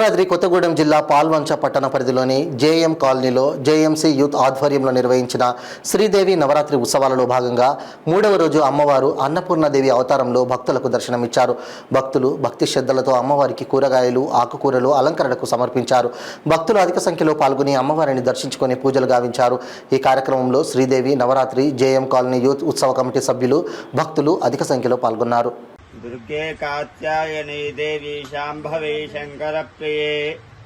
భద్రాద్రి కొత్తగూడెం జిల్లా పాల్వంచ పట్టణ పరిధిలోని జేఎం కాలనీలో జేఎంసీ యూత్ ఆధ్వర్యంలో నిర్వహించిన శ్రీదేవి నవరాత్రి ఉత్సవాలలో భాగంగా 3వ రోజు అమ్మవారు అన్నపూర్ణాదేవి అవతారంలో భక్తులకు దర్శనమిచ్చారు. భక్తులు భక్తి శ్రద్ధలతో అమ్మవారికి కూరగాయలు, ఆకుకూరలు అలంకరణకు సమర్పించారు. భక్తులు అధిక సంఖ్యలో పాల్గొని అమ్మవారిని దర్శించుకుని పూజలు గావించారు. ఈ కార్యక్రమంలో Sridevi Navaratri JM colony youth ఉత్సవ కమిటీ సభ్యులు, భక్తులు అధిక సంఖ్యలో పాల్గొన్నారు. दुर्गे कात्यायनी देवी शाम्भवी शङ्करप्रिये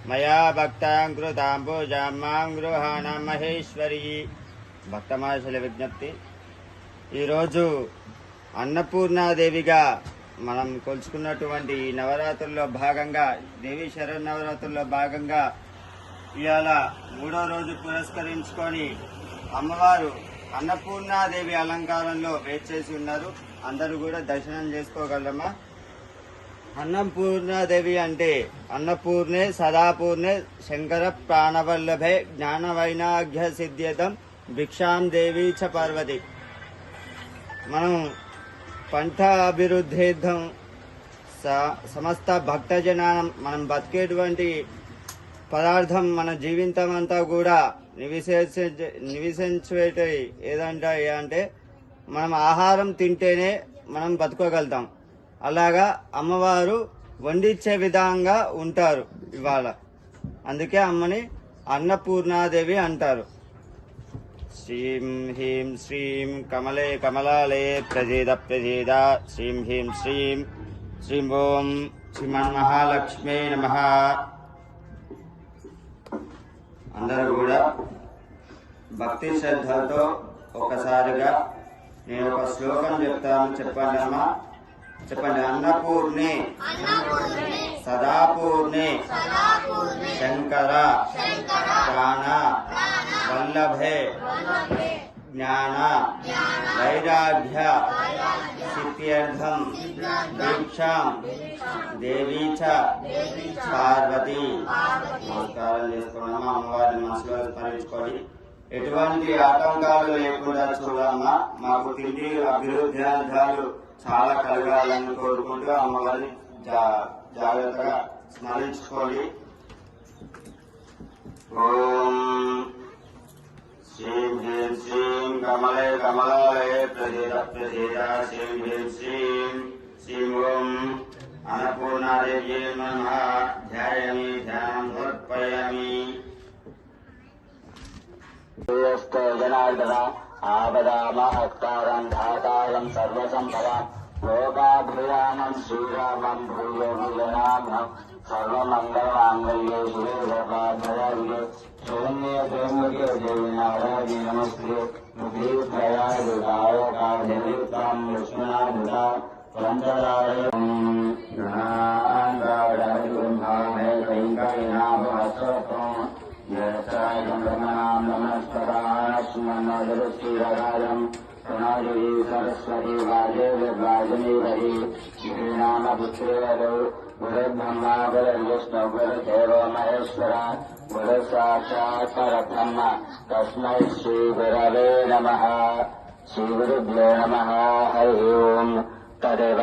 मया भक्तां कृतां पूजां मां गृहाण महेश्वरी. భక్తమాశల విజ్ఞప్తి. ఈరోజు అన్నపూర్ణాదేవిగా మనం కొలుచుకున్నటువంటి నవరాత్రుల్లో భాగంగా, దేవి శరన్నవరాత్రుల్లో భాగంగా ఇవాళ 3వ రోజు పురస్కరించుకొని అమ్మవారు అన్నపూర్ణాదేవి అలంకారంలో వేచేసి ఉన్నారు. అందరూ కూడా దర్శనం చేసుకోగలమా? అన్నపూర్ణాదేవి అంటే అన్నపూర్ణే సదాపూర్ణే శంకర ప్రాణవల్లభే జ్ఞాన వైనాగ్య సిద్ధ్యతం భిక్షాం దేవి చ పార్వతి. మనం పంట అభివృద్ధిర్థం సమస్త భక్తజనానం మనం బతికేటువంటి పదార్థం మన జీవితం అంతా కూడా నివసించేటి ఏదంటే మనం ఆహారం తింటేనే మనం బతుకోగలుగుతాం. అలాగా అమ్మవారు వండించే విధంగా ఉంటారు ఇవాళ. అందుకే అమ్మని అన్నపూర్ణాదేవి అంటారు. శ్రీం హ్రీం శ్రీం కమలే కమలాలే ప్రజేద ప్రజేద శ్రీం హ్రీం శ్రీం శ్రీం ఓం శ్రీమన్మహాలక్ష్మే నమః. అందరూ కూడా భక్తి శ్రద్ధలతో ఒకసారిగా నేను ఒక శ్లోకం చెప్తాను, చెప్పండి అమ్మా. చెప్పండి. అన్నపూర్ణే సదాపూర్ణే శంకర ప్రాణ వల్లభే జ్ఞాన వైరాగ్య సిద్ధ్యర్థం దీక్షాం దేవీ చ పార్వతి. నమస్కారం చేసుకున్నామా. అమ్మవారిని మనసులో స్మరించుకోండి. ఎటువంటి ఆటంకాలు లేకుండా చూడమ్మా. మాకు తిండి అభివృద్ధి అర్థాలు చాలా కలగాలని కోరుకుంటూ అమ్మవారిని జాగ్రత్తగా స్మరించుకోండి. ఓం శ్రీం హ్రీం శ్రీం కమలే కమలాలయ ప్రజేద ప్రజేద శ్రీం హ్రీం శ్రీం శ్రీం ఓం అన్నపూర్ణాదేవ్యై నమః. ధ్యాయామి ధ్యానం సమర్పయామి. జనార్దన ఆపదామహత్కారం ధాతారం సర్వసంపదాం లోకాభిరామం శ్రీరామం భూయో భూయనామం సర్వమంగళమాంగళ్యే శివే సర్వాభయాయుగే శరణ్యే త్ర్యంబకే దేవి నారాయణి నమస్తే. ముఖీర్భయాయుధాయ కావ్యనియుక్తాం లక్ష్మణాయుధా పంచదారయం గణాంగాఢామే కైకైనాభస్వత్వం నమస్కారం ప్రణాజీ సరస్వతి వాజేవాజనీవరి శ్రీనామపుత్రేవరు గురుబ్రహ్మ గురుర్విష్ణు గురుదేవో మహేశ్వర గురు సాక్షాత్ పరబ్రహ్మ తస్మై శ్రీ గురవే నమః. శ్రీ గురుభ్యో నమః. హరి ఓం. తదేవ